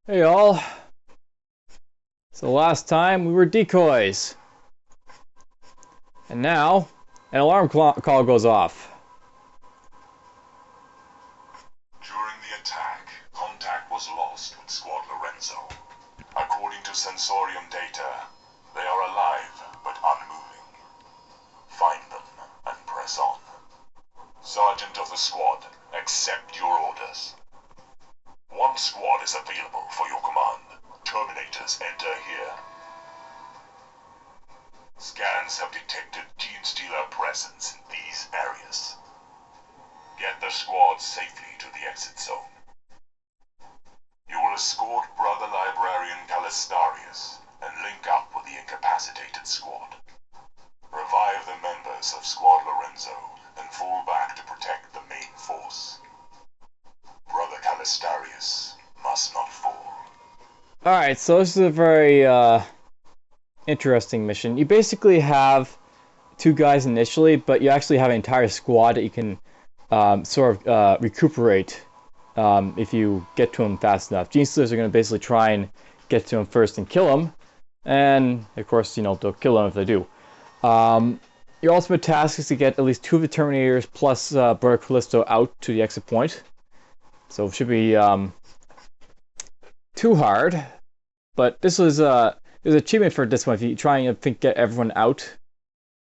Hey all. So last time we were decoys. And now an alarm call goes off. During the attack, contact was lost with Squad Lorenzo. According to sensorium data, they are alive but unmoving. Find them and press on. Sergeant of the squad, accept your orders. One squad is available for your command. Terminators enter here. Scans have detected Genestealer presence in these areas. Get the squad safely to the exit zone. You will escort Brother Librarian Calistarius and link up with the incapacitated squad. Revive the members of Squad Lorenzo and fall back to protect the main force. Brother Calistarius must not fall. Alright, so this is a very interesting mission. You basically have two guys initially, but you actually have an entire squad that you can recuperate if you get to him fast enough. Genestealers are going to basically try and get to him first and kill him. And, of course, they'll kill him if they do. Your ultimate task is to get at least two of the Terminators plus Brother Callisto out to the exit point. So it should be too hard. But this was there's an achievement for this one. If you try and get everyone out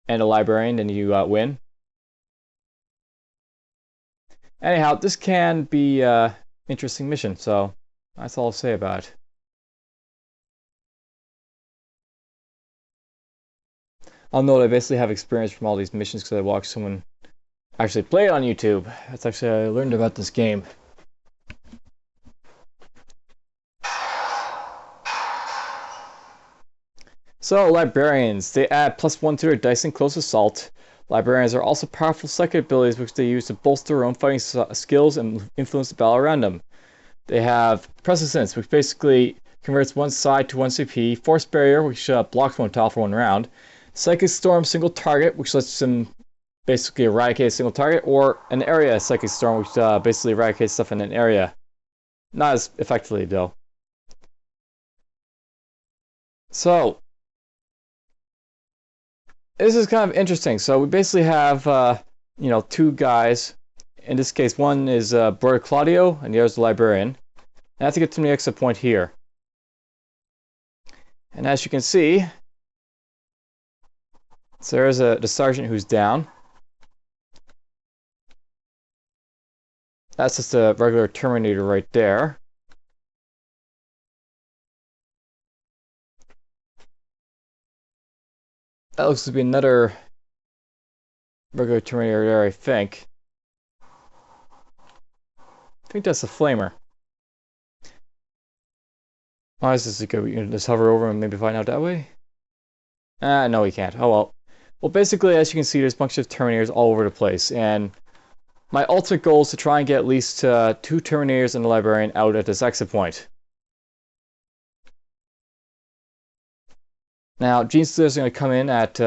and a Librarian, then you win. Anyhow, this can be an interesting mission, so that's all I'll say about it. I'll note I basically have experience from all these missions because I watched someone actually play it on YouTube. That's actually how I learned about this game. So, Librarians. They add +1 to their dice in close assault. Librarians are also powerful psychic abilities which they use to bolster their own fighting skills and influence the battle around them. They have Presence, which basically converts one side to 1 CP, Force Barrier, which blocks one tile for 1 round, Psychic Storm, single target, which lets them basically eradicate a single target, or an area Psychic Storm, which basically eradicates stuff in an area. Not as effectively, though. So, this is kind of interesting. So we basically have, two guys. In this case, one is Brother Claudio, and the other is the Librarian. And I have to get to the exit point here. And as you can see, so there's the sergeant who's down. That's just a regular Terminator right there. That looks to be another regular Terminator there, I think. I think that's a flamer. Why is this good? We can just hover over and maybe find out that way? No, we can't. Oh well. Well, basically, as you can see, there's a bunch of Terminators all over the place, and my ultimate goal is to try and get at least 2 Terminators and a Librarian out at this exit point. Now, Genestealers are going to come in at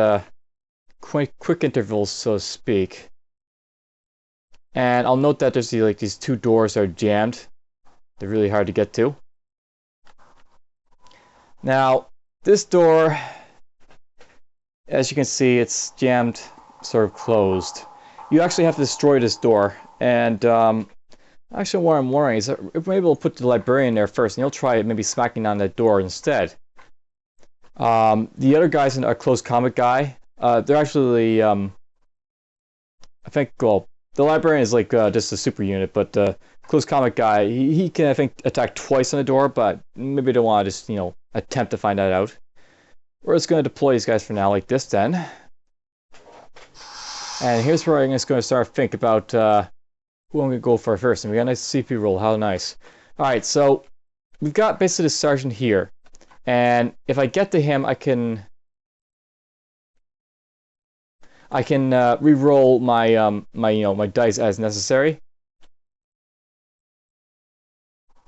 quick intervals, so to speak. And I'll note that there's these 2 doors that are jammed. They're really hard to get to. Now, this door, as you can see, it's jammed, sort of closed. You actually have to destroy this door. And actually, what I'm worrying is that if maybe we'll put the Librarian there first, and he'll try maybe smacking on that door instead. The other guys are close combat guy. They're actually, I think, well, the Librarian is like just a super unit, but close combat guy, he can, I think, attack twice on the door, but maybe don't want to just, attempt to find that out. We're just going to deploy these guys for now like this then. And here's where I'm just going to start to think about who I'm going to go for first. And we got a nice CP roll, how nice. Alright, so we've got basically the sergeant here. And if I get to him, I can re-roll my my dice as necessary.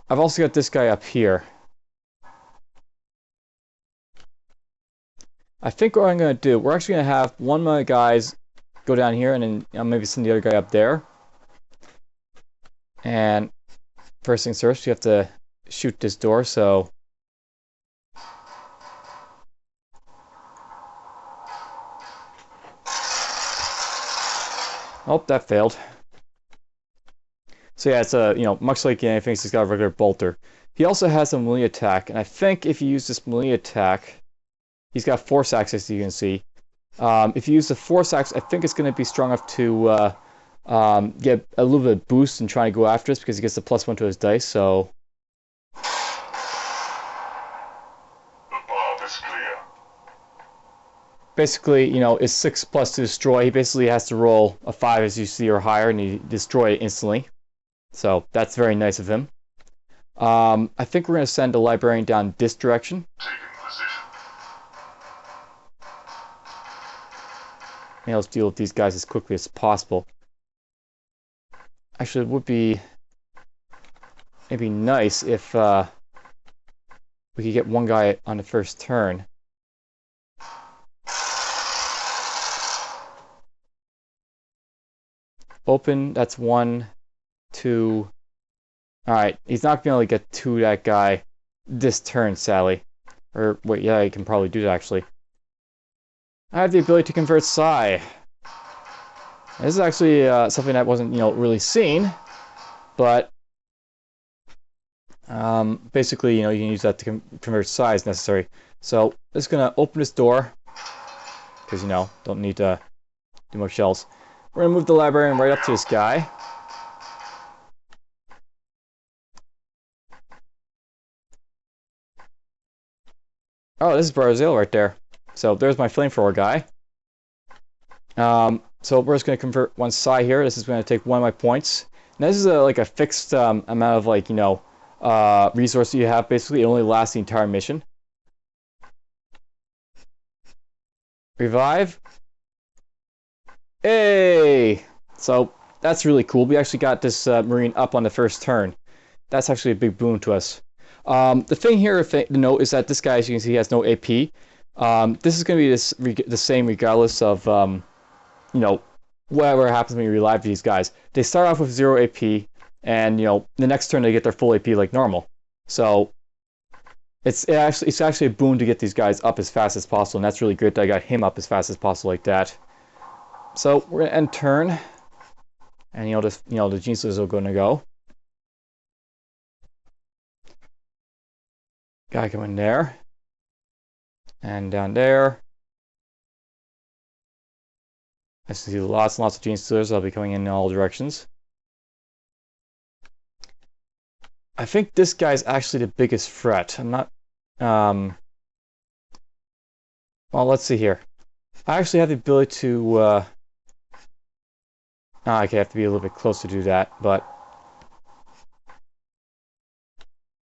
I've also got this guy up here. I think what I'm going to do, we're actually going to have one of my guys go down here, and then maybe send the other guy up there. And first things first, you have to shoot this door, so... Oh, that failed. So yeah, it's a, much like anything, he's got a regular bolter. He also has a melee attack, and I think if you use this melee attack, he's got force axe, as you can see. If you use the force axe, I think it's going to be strong enough to get a little bit of boost and try to go after us because he gets the +1 to his dice, so... The path is clear. Basically, it's 6+ to destroy. He basically has to roll a 5, as you see, or higher, and he destroy it instantly. So that's very nice of him. I think we're going to send a Librarian down this direction. Taking position. And let's deal with these guys as quickly as possible. Actually, it would be maybe nice if we could get one guy on the first turn. Open, that's 1, 2. Alright, he's not going to be able to get to that guy this turn, sadly. Or, wait, yeah, he can probably do that, actually. I have the ability to convert psi. This is actually something that wasn't, really seen, but basically, you can use that to convert psi as necessary. So, I'm just going to open this door, because, don't need to do much else. We're going to move the Librarian right up to this guy. Oh, this is Barzil right there. So there's my flamethrower guy. So we're just going to convert one psi here. This is going to take 1 of my points. Now this is like a fixed amount of resources you have. Basically, it only lasts the entire mission. Revive. Hey! So that's really cool. We actually got this Marine up on the first turn. That's actually a big boon to us. The thing here to note is that this guy, as you can see, has no AP. This is going to be the same regardless of, whatever happens when you revive these guys. They start off with 0 AP, and, the next turn they get their full AP like normal. So, it's actually a boon to get these guys up as fast as possible, and that's really great that I got him up as fast as possible like that. So, we're going to end turn, and, the Gene Stealers are going to go. Guy coming there. And down there. I see lots and lots of Gene Stealers. I'll be coming in all directions. I think this guy's actually the biggest threat. I'm not... well, let's see here. I actually have the ability to... okay, I have to be a little bit close to do that, but...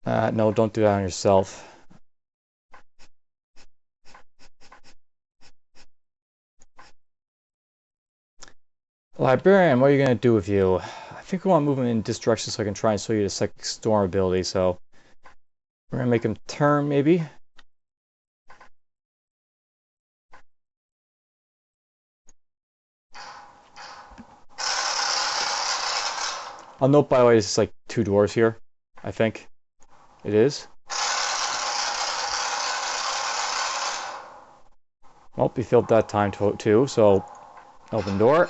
no, don't do that on yourself. Librarian, what are you going to do with you? I think we want to move him in this direction so I can try and show you the Psychic Storm ability, so... We're going to make him turn, maybe? I'll note, by the way, it's like 2 doors here, I think. It is. Well, we filled that time too, so open door.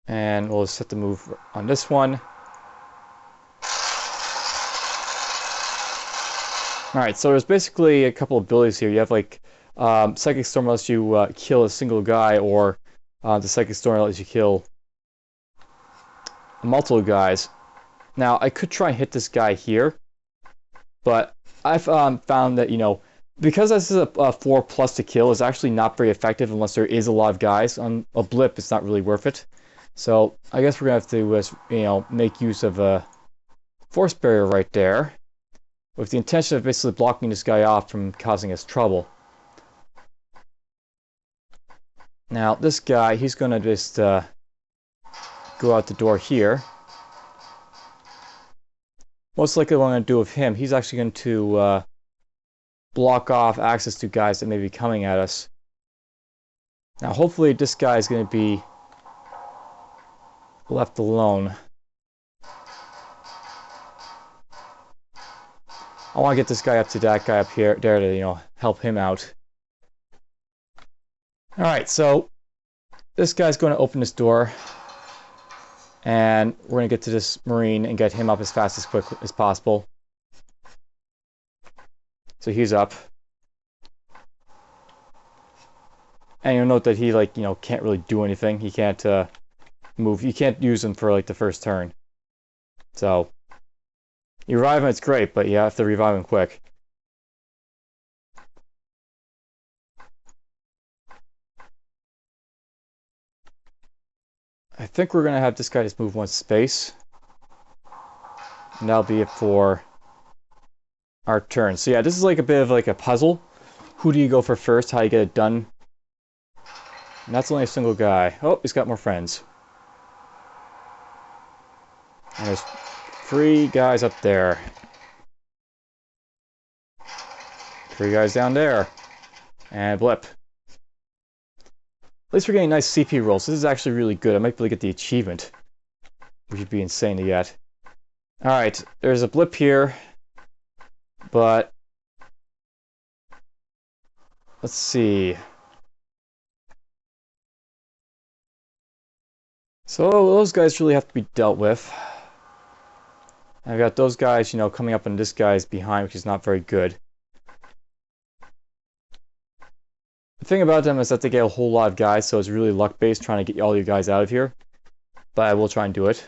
And we'll set the move on this one. Alright, so there's basically a couple of abilities here. You have like Psychic Storm lets you kill a single guy, or the Psychic Storm lets you kill multiple guys. Now, I could try and hit this guy here, but I've found that, because this is a 4+ to kill, it's actually not very effective unless there is a lot of guys. On a blip, it's not really worth it. So, I guess we're going to have to, make use of a force barrier right there, with the intention of basically blocking this guy off from causing us trouble. Now, this guy, he's going to just go out the door here. Most likely what I'm going to do with him, he's actually going to block off access to guys that may be coming at us. Now, hopefully this guy is going to be left alone. I want to get this guy up to that guy up here, there to, you know, help him out. Alright, so this guy's going to open this door. And we're going to get to this Marine and get him up as fast as quick as possible. So he's up. And you'll note that he, like, you know, can't really do anything. He can't move. You can't use him for, like, the first turn. So, you revive him, it's great, but you have to revive him quick. I think we're going to have this guy just move one space. And that'll be it for our turn. So yeah, this is like a bit of like a puzzle. Who do you go for first? How you get it done? And that's only a single guy. Oh, he's got more friends. And there's 3 guys up there. 3 guys down there. And blip. At least we're getting nice CP rolls. This is actually really good. I might be able to get the achievement, which would be insane to get. Alright, there's a blip here. But let's see. So those guys really have to be dealt with. I've got those guys, you know, coming up and this guy's behind, which is not very good. The thing about them is that they get a whole lot of guys, so it's really luck-based trying to get all you guys out of here. But I will try and do it.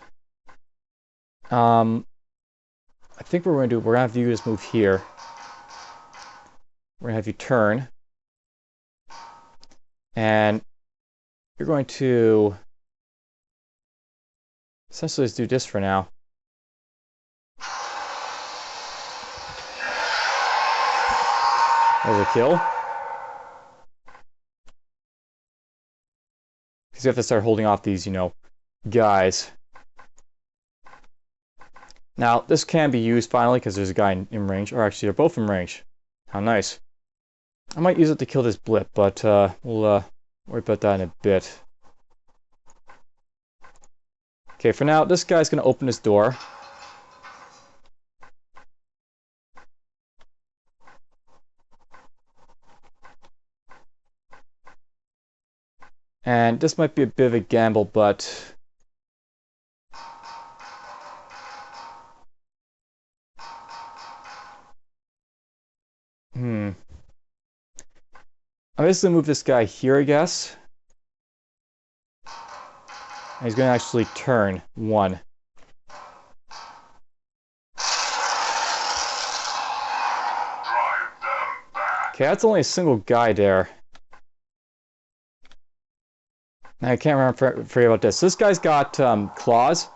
I think what we're going to do, we're going to have you just move here. We're going to have you turn. And you're going to essentially just do this for now. Overkill. Because you have to start holding off these, you know, guys. Now, this can be used finally because there's a guy in range. Or actually, they're both in range. How nice. I might use it to kill this blip, but we'll worry about that in a bit. Okay, for now, this guy's going to open his door. And this might be a bit of a gamble, but I'm just going to move this guy here, I guess. And he's going to actually turn 1. Okay, that's only a single guy there. I can't remember forget about this. This guy's got claws.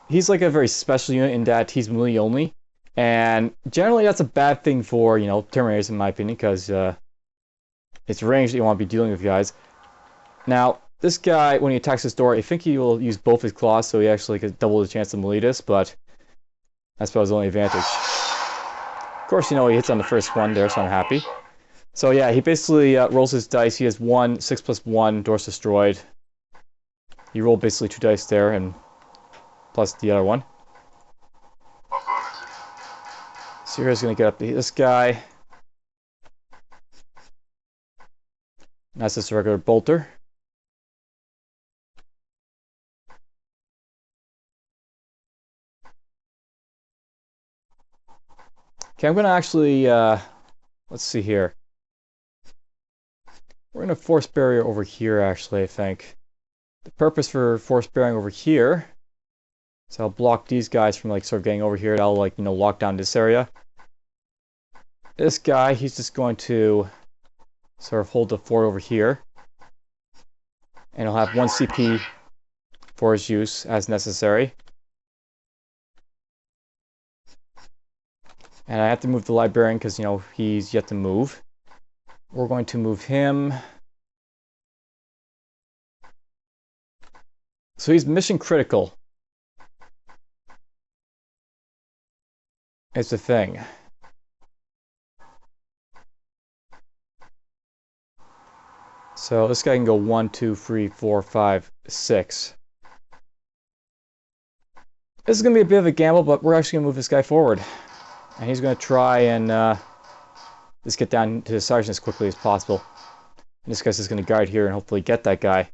He's like a very special unit in that he's melee only. And generally that's a bad thing for, you know, Terminators in my opinion, because it's ranged that you want to be dealing with guys. Now, this guy, when he attacks this door, I think he will use both his claws, so he actually could double the chance to melee this, but that's about his only advantage. Of course, you know, he hits on the first one there, so I'm happy. So yeah, he basically rolls his dice. He has 6 plus 1, doors destroyed. He rolled basically 2 dice there, and plus the other one. So here's going to get up to this guy. That's just a regular bolter. Okay, I'm going to actually, let's see here. We're going to force barrier over here, actually, I think. The purpose for force barriering over here is I'll block these guys from, like, sort of getting over here. That'll, like, you know, lock down this area. This guy, he's just going to sort of hold the fort over here. And he'll have 1 CP for his use as necessary. And I have to move the Librarian because, you know, he's yet to move. We're going to move him. So he's mission critical. It's the thing. So this guy can go 1, 2, 3, 4, 5, 6. This is going to be a bit of a gamble, but we're actually going to move this guy forward. And he's going to try and just get down to the sergeant as quickly as possible. And this guy's just going to guard here and hopefully get that guy.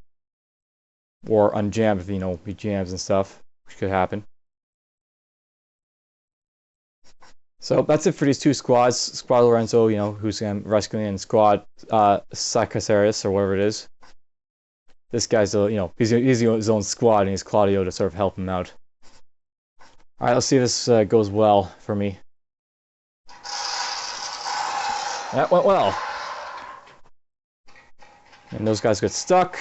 Or unjam if, he jams and stuff, which could happen. So that's it for these two squads. Squad Lorenzo, who's rescuing, and Squad Sacaceres, or whatever it is. This guy's, he's his own squad, and he's Claudio to sort of help him out. Alright, let's see if this goes well for me. That went well. And those guys got stuck.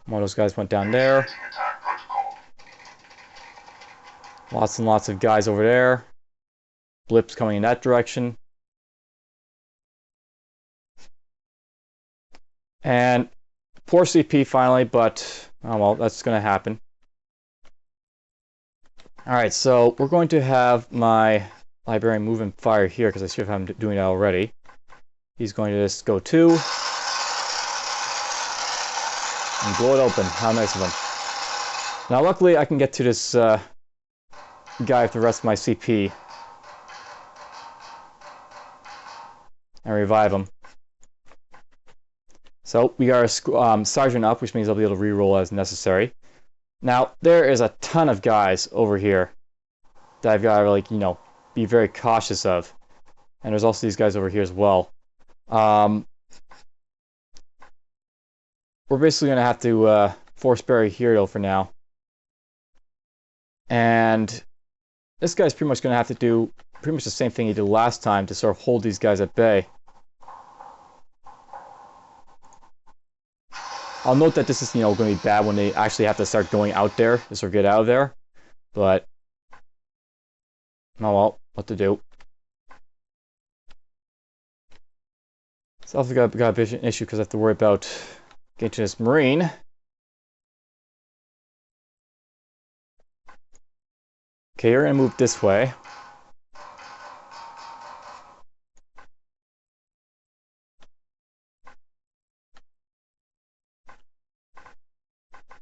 One of those guys went down there. Lots and lots of guys over there. Blips coming in that direction. And poor CP finally, but oh well, that's going to happen. Alright, so we're going to have my Librarian move and fire here, because I should have him doing that already. He's going to just go 2. And blow it open. How nice of him. Now luckily I can get to this guy with the rest of my CP. And revive him. So we got our sergeant up, which means I'll be able to reroll as necessary. Now there is a ton of guys over here that I've got to be very cautious of. And there's also these guys over here as well. We're basically going to have to force Barry here though for now. And this guy's pretty much going to have to do pretty much the same thing he did last time to sort of hold these guys at bay. I'll note that this is, going to be bad when they actually have to start going out there to sort of get out of there. But, oh well, what to do. So I've got a vision issue because I have to worry about getting to this Marine. Okay, you're going to move this way.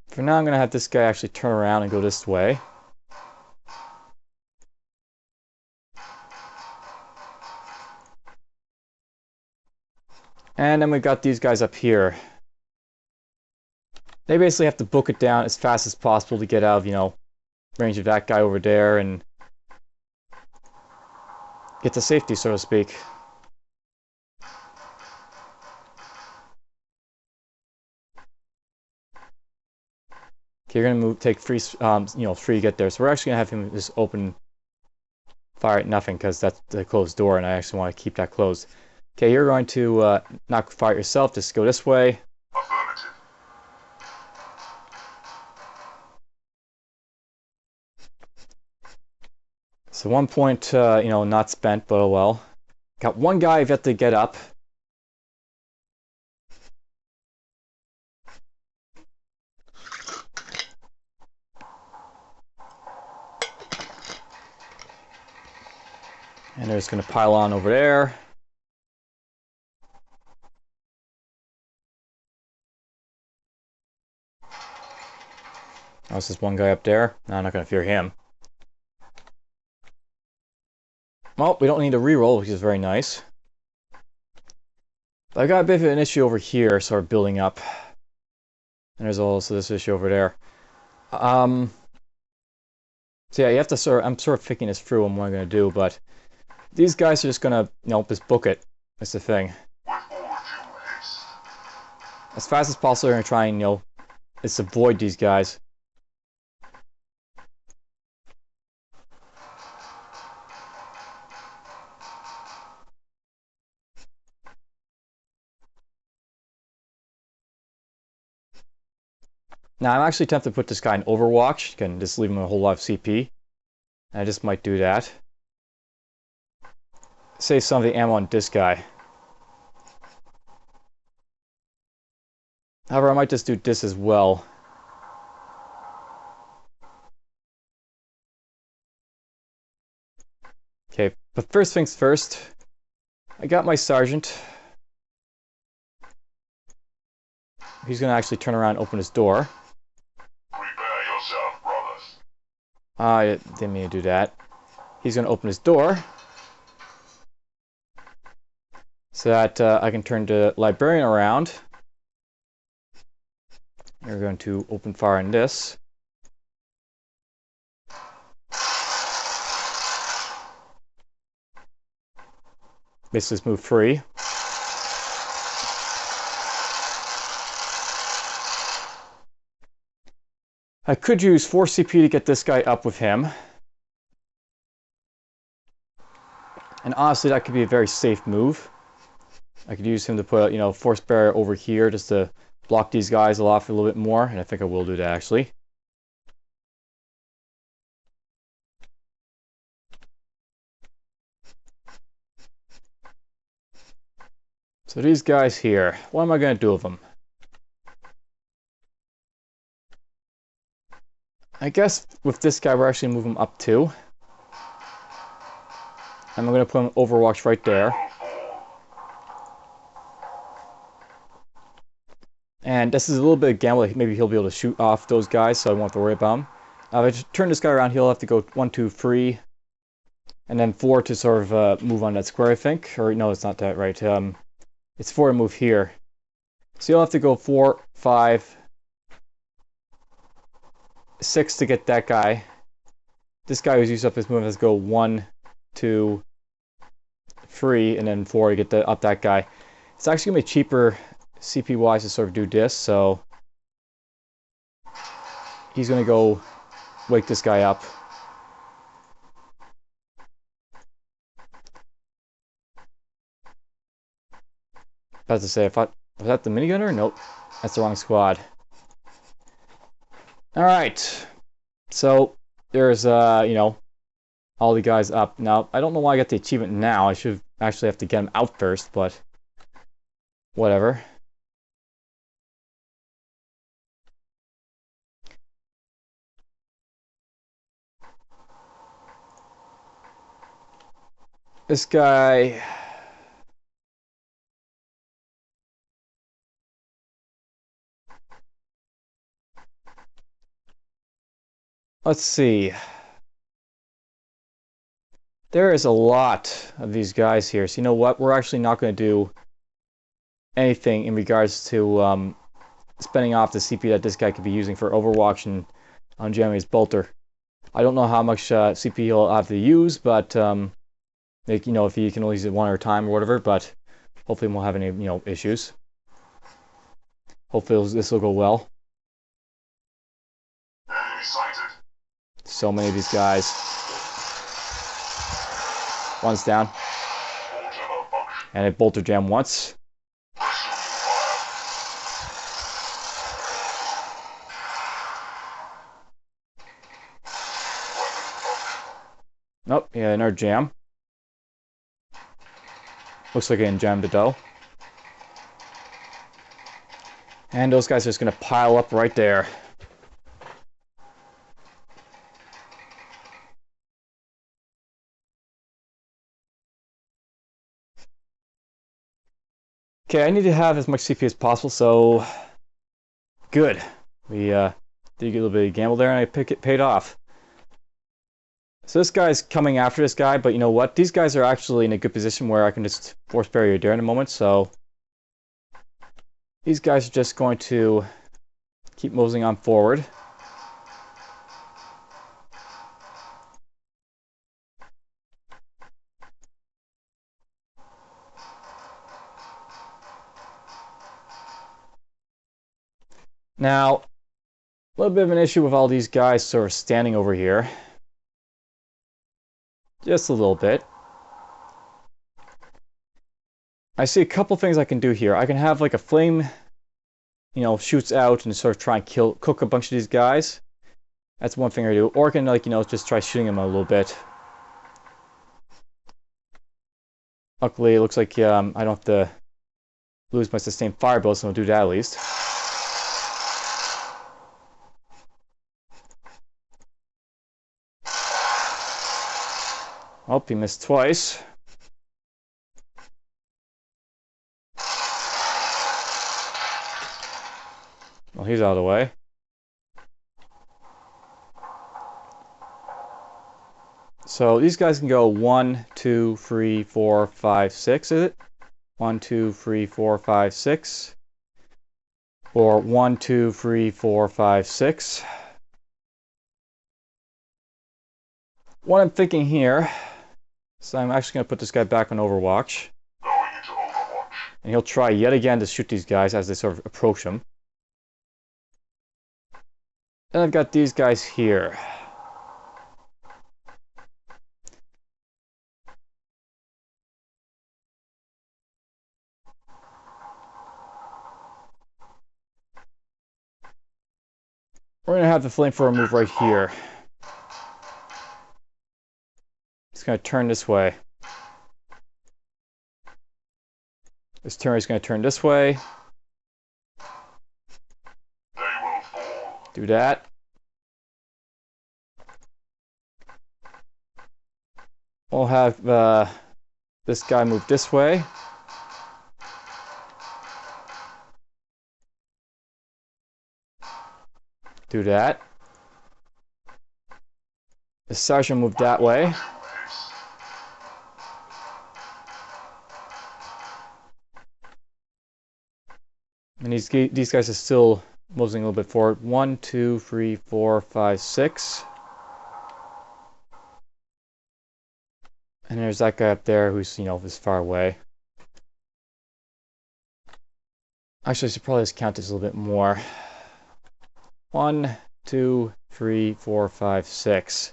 For now, I'm going to have this guy actually turn around and go this way. And then we've got these guys up here. They basically have to book it down as fast as possible to get out of, range of that guy over there and get to safety, so to speak. Okay, you're gonna take 3 to get there. So we're actually gonna have him just open fire at nothing because that's the closed door, and I actually want to keep that closed. Okay, you're going to not fire yourself. Just go this way. Affirmative. So 1 point, not spent, but oh well. Got one guy I've got to get up. And they're just going to pile on over there. Oh, this is one guy up there. No, I'm not going to fear him. Well, we don't need a reroll, which is very nice. But I got a bit of an issue over here, sort of building up. And there's also this issue over there. So yeah, you have to I'm sort of thinking this through on what I'm going to do, but these guys are just going to, just book it. That's the thing. As fast as possible, they're going to try and, just avoid these guys. Now, I'm actually tempted to put this guy in Overwatch. You can just leave him a whole lot of CP. I just might do that. Save some of the ammo on this guy. However, I might just do this as well. Okay, but first things first. I got my sergeant. He's going to actually turn around and open his door. Prepare yourself, brothers. I didn't mean to do that. he's going to open his door so that I can turn the Librarian around. We're going to open fire on this. Basically just move free. I could use 4 CP to get this guy up with him. And honestly, that could be a very safe move. I could use him to put, force barrier over here just to block these guys off a little bit more. And I think I will do that, actually. So these guys here, what am I going to do with them? I guess with this guy, we're actually moving him up too. And I'm going to put him Overwatch right there. And this is a little bit of gamble. Maybe he'll be able to shoot off those guys, so I won't have to worry about him. If I just turn this guy around, he'll have to go 1, 2, 3, and then 4 to sort of move on that square, I think. Or no, it's not that right. It's 4 to move here. So you'll have to go 4, 5, 6 to get that guy. This guy who's used up his move has to go 1, 2, 3, and then 4 to get up that guy. It's actually going to be cheaper CP-wise to sort of do this, so he's going to go wake this guy up. I was to say, was that the minigunner? Nope, that's the wrong squad. Alright, so there's, all the guys up. Now, I don't know why I got the achievement now. I should actually have to get them out first, but whatever. This guy... Let's see. There is a lot of these guys here. So you know what? We're actually not going to do anything in regards to spending off the CP that this guy could be using for Overwatch and on jamming his bolter. I don't know how much CP he'll have to use, but if he can only use it 1 at a time or whatever. But hopefully we won't have any issues. Hopefully this will go well. So many of these guys. One's down. And it bolter jam once. Nope, yeah, another jam. Looks like I can jam the dough. And those guys are just going to pile up right there. Okay, I need to have as much CP as possible, so good. We did get a little bit of gamble there, and I paid off. So this guy's coming after this guy, but you know what? These guys are actually in a good position where I can just force barrier there in a moment, so these guys are just going to keep moseying on forward. Now, a little bit of an issue with all these guys sort of standing over here. Just a little bit. I see a couple things I can do here. I can have like a flame, shoots out and sort of try and cook a bunch of these guys. That's one thing I do. Or I can just try shooting them a little bit. Luckily, it looks like I don't have to lose my sustained fire build, so I'll do that at least. Oh, he missed twice. Well, he's out of the way. So these guys can go 1, 2, 3, 4, 5, 6, is it? 1, 2, 3, 4, 5, 6. Or 1, 2, 3, 4, 5, 6. What I'm thinking here, so I'm actually going to put this guy back on Overwatch. Going into Overwatch. And he'll try yet again to shoot these guys as they sort of approach him. And I've got these guys here. We're going to have the flamethrower move right here. It's going to turn this way. This turret is going to turn this way. They will fall. Do that. We'll have this guy move this way. Do that. The sergeant moved that way. And these guys are still moving a little bit forward. 1, 2, 3, 4, 5, 6. And there's that guy up there who's, is far away. Actually, I should probably just count this a little bit more. 1, 2, 3, 4, 5, 6.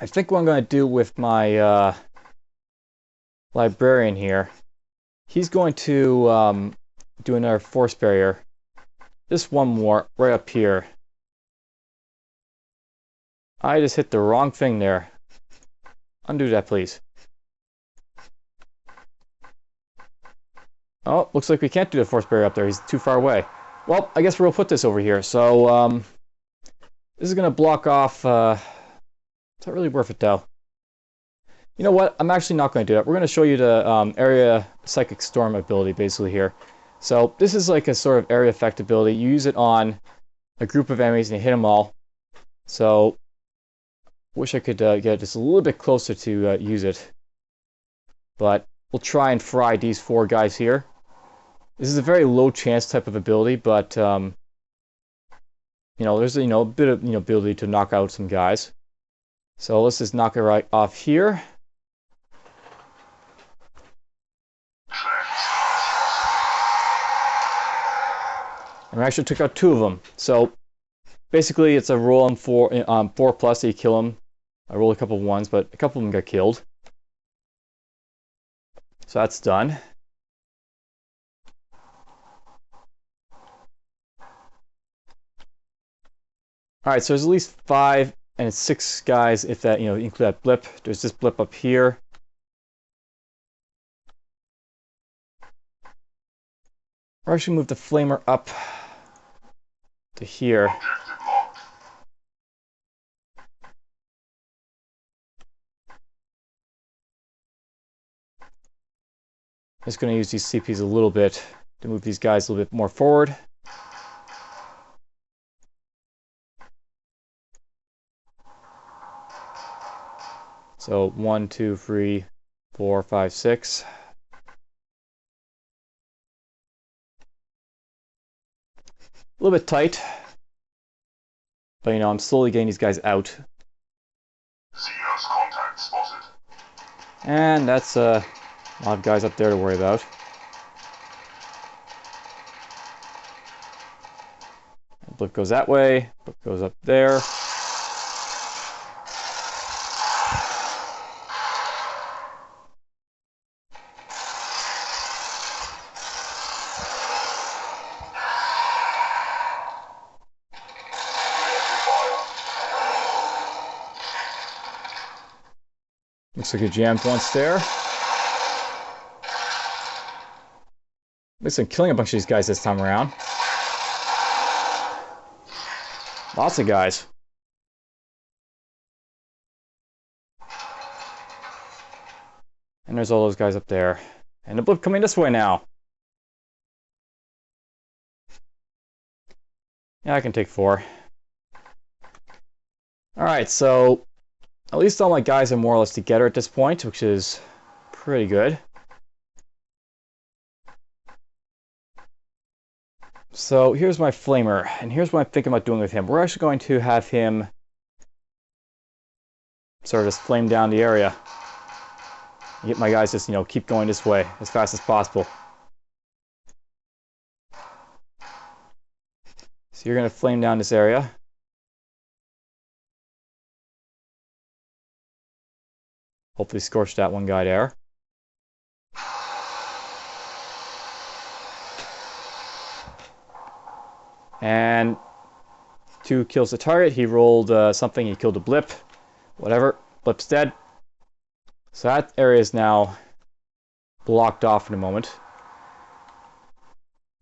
I think what I'm going to do with my Librarian here, he's going to do another force barrier. Just one more right up here. I just hit the wrong thing there. Undo that, please. Oh, looks like we can't do the force barrier up there. He's too far away. Well, I guess we'll put this over here. So, this is going to block off... it's not really worth it, though. You know what? I'm actually not going to do that. We're going to show you the area psychic storm ability, basically, here. So, this is like a sort of area effect ability. You use it on a group of enemies and you hit them all. So, wish I could get just a little bit closer to use it. But we'll try and fry these 4 guys here. This is a very low chance type of ability, but there's a bit of ability to knock out some guys. So let's just knock it right off here. And we actually took out 2 of them. So basically, it's a roll on 4 plus that you kill them. I rolled a couple of 1s, but a couple of them got killed. So that's done. All right, so there's at least 5 and it's 6 guys if that include that blip. There's this blip up here. Or actually move the flamer up to here. I'm just going to use these CPs a little bit to move these guys a little bit more forward. So 1, 2, 3, 4, 5, 6. A little bit tight, but I'm slowly getting these guys out. Xenos contact spotted. And that's a lot of guys up there to worry about. Blip goes that way, blip goes up there. Looks like a jammed once there. At least I'm killing a bunch of these guys this time around. Lots of guys. And there's all those guys up there. And the blip coming this way now. Yeah, I can take 4. Alright, so at least all my guys are more or less together at this point, which is pretty good. So here's my flamer, and here's what I'm thinking about doing with him. We're actually going to have him sort of just flame down the area. Get my guys just, keep going this way as fast as possible. So you're going to flame down this area. Hopefully scorch that one guy there. And 2 kills the target. He rolled something. He killed a blip. Whatever. Blip's dead. So that area is now blocked off in a moment.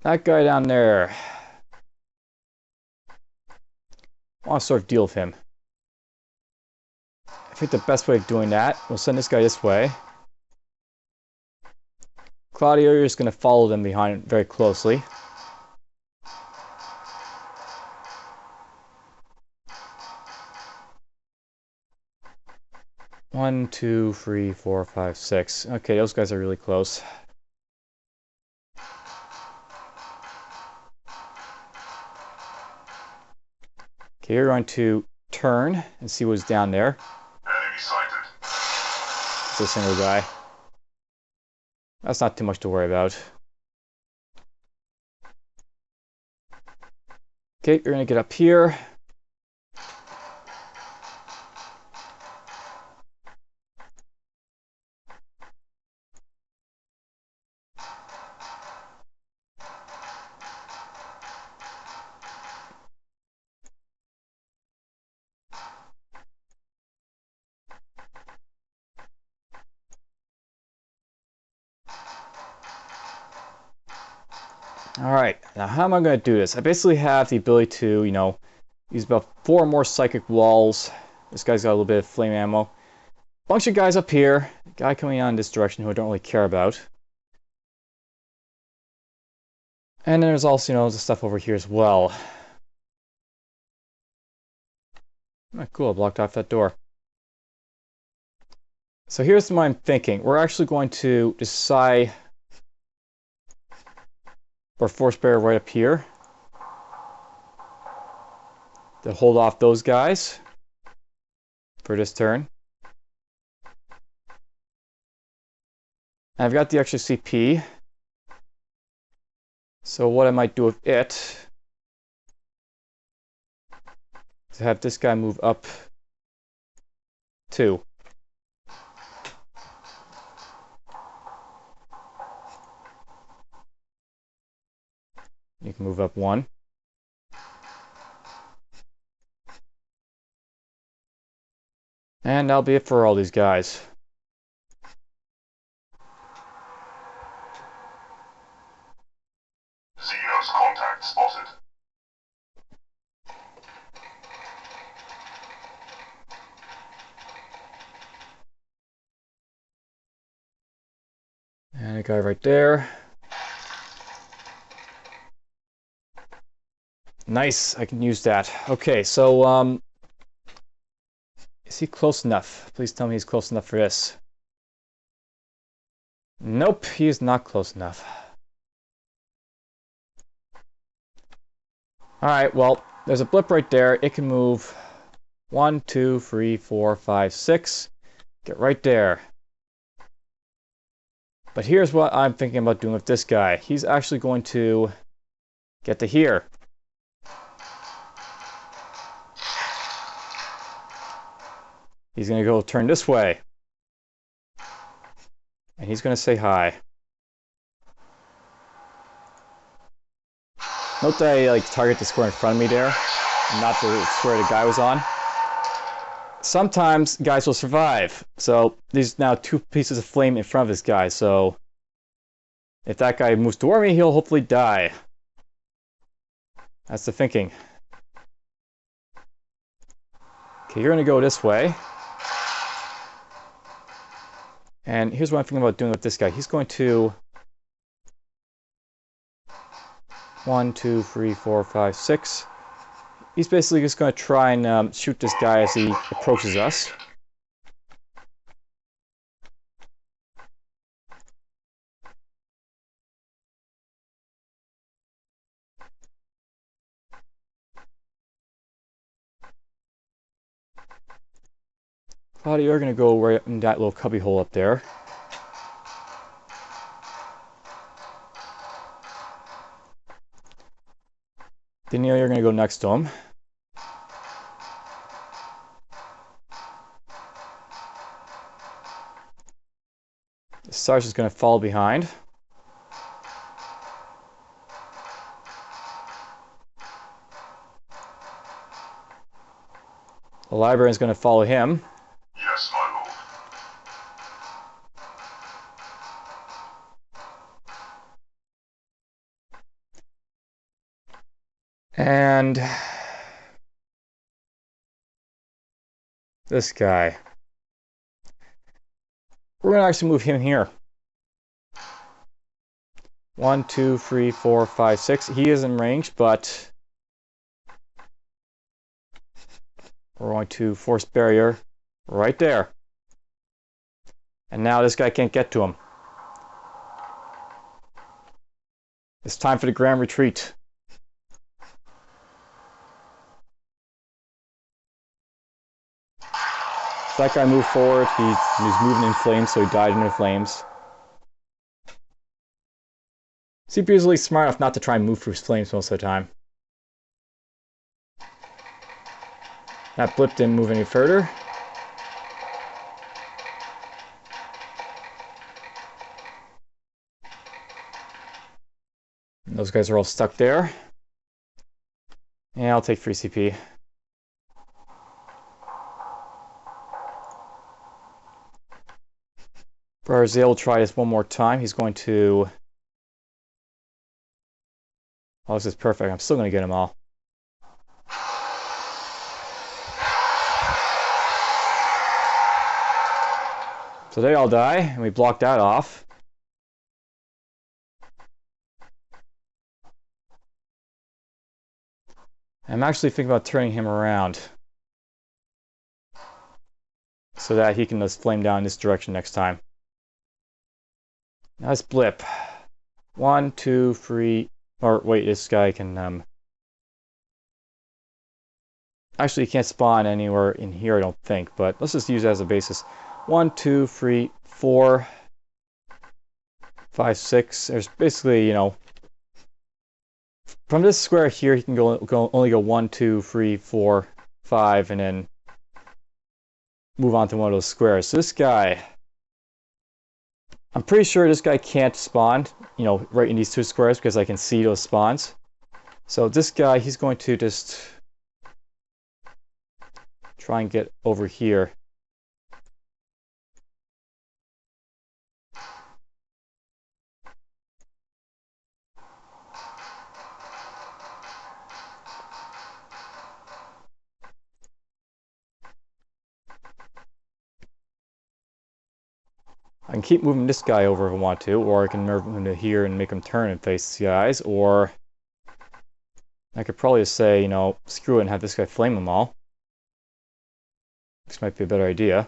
That guy down there. I want to sort of deal with him. I think the best way of doing that, we'll send this guy this way. Claudio is going to follow them behind very closely. One, 2, 3, 4, 5, 6. Okay, those guys are really close. Okay, you're going to turn and see what's down there. Enemy sighted. It's a single guy. That's not too much to worry about. Okay, you're going to get up here. Alright, now how am I going to do this? I basically have the ability to, use about 4 more psychic walls. This guy's got a little bit of flame ammo. Bunch of guys up here. Guy coming on in this direction who I don't really care about. And then there's also, the stuff over here as well. Oh, cool, I blocked off that door. So here's what I'm thinking. We're actually going to decide our force barrier right up here to hold off those guys for this turn. And I've got the extra CP. So what I might do with it is have this guy move up 2. You can move up 1. And that'll be it for all these guys. Xenos contact spotted. And a guy right there. Nice, I can use that. Okay, so, is he close enough? Please tell me he's close enough for this. Nope, he is not close enough. Alright, well, there's a blip right there. It can move 1, 2, 3, 4, 5, 6. Get right there. But here's what I'm thinking about doing with this guy. He's actually going to get to here. He's going to go turn this way. And he's going to say hi. Note that I target the square in front of me there, not the square the guy was on. Sometimes guys will survive. So there's now 2 pieces of flame in front of this guy. So if that guy moves toward me, he'll hopefully die. That's the thinking. Okay, you're going to go this way. And here's what I'm thinking about doing with this guy. He's going to 1, 2, 3, 4, 5, 6. He's basically just going to try and shoot this guy as he approaches us. Cloudy, you're going to go right in that little cubby hole up there. Daniel, you're going to go next to him. Sarge is going to fall behind. The Librarian is going to follow him. Yes, my lord. And this guy. We're going to actually move him here. 1, 2, 3, 4, 5, 6. He is in range, but we're going to force barrier right there. And now this guy can't get to him. It's time for the grand retreat. So that guy moved forward. He's moving in flames, so he died in the flames. CPU is really smart enough not to try and move through flames most of the time. That blip didn't move any further. And those guys are all stuck there. Yeah, I'll take free CP. Barzil will try this one more time. He's going to... Oh, this is perfect. I'm still going to get them all. So they all die, and we block that off. I'm actually thinking about turning him around so that he can just flame down this direction next time. Now let's blip. 1, 2, 3... Or wait, this guy can... Actually, he can't spawn anywhere in here, I don't think, but let's just use it as a basis. 1, 2, 3, 4, 5, 6. There's basically, you know, from this square here, he can only go 1, 2, 3, 4, 5, and then move on to one of those squares. So this guy, I'm pretty sure this guy can't spawn, you know, right in these two squares because I can see those spawns. So this guy, he's going to just try and get over here. I can keep moving this guy over if I want to, or I can move him to here and make him turn and face these guys, or I could probably just say, you know, screw it and have this guy flame them all. This might be a better idea.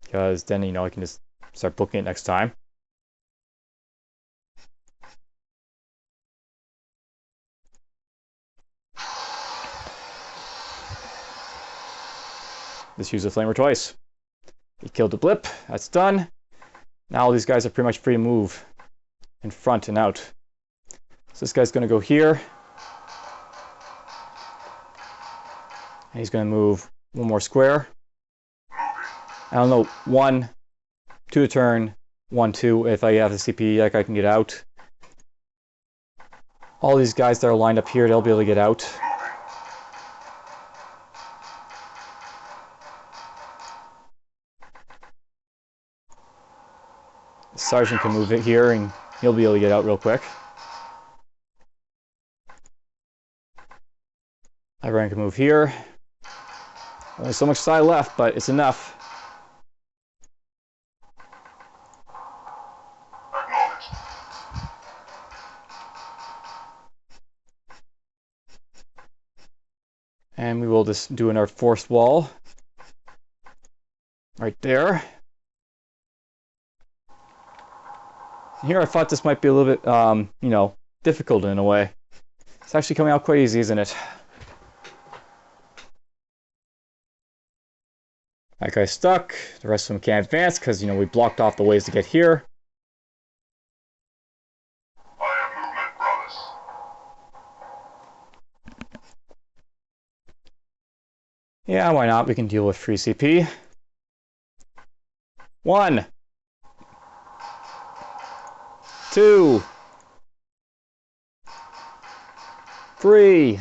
Because then, you know, I can just start booking it next time. Just use the flamer twice. He killed the blip. That's done. Now all these guys are pretty much free to move in front and out. So this guy's going to go here. And he's going to move one more square. I don't know, 1, 2 a turn, 1, 2. If I have the CP, that guy can get out. All these guys that are lined up here, they'll be able to get out. The sergeant can move it here, and he'll be able to get out real quick. Librarian can move here. Only so much side left, but it's enough. Acknowledged. And we will just do our fourth wall. Right there. Here I thought this might be a little bit, you know, difficult in a way. It's actually coming out quite easy, isn't it? That guy's stuck. The rest of them can't advance because, you know, we blocked off the ways to get here. I have movement, brothers. Yeah, why not? We can deal with free CP. 1, 2, 3,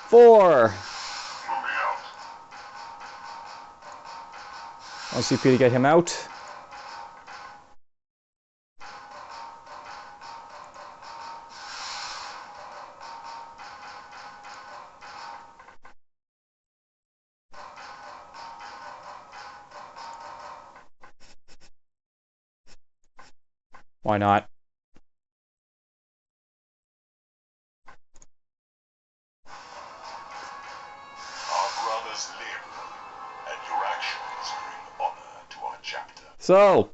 4. Moving out. 1 CP to get him out. Why not? Our brothers live, and your actions bring honor to our chapter. So,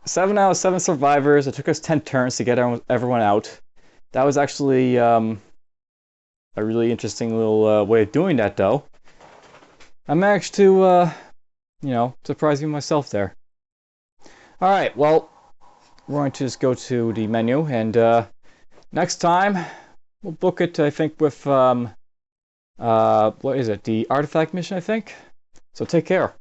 7 out of 7 survivors. It took us 10 turns to get everyone out. That was actually a really interesting little way of doing that, though. I managed to, you know, surprise even myself there. Alright, well, we're going to just go to the menu, and next time, we'll book it, I think, with, what is it, the artifact mission, I think? So take care.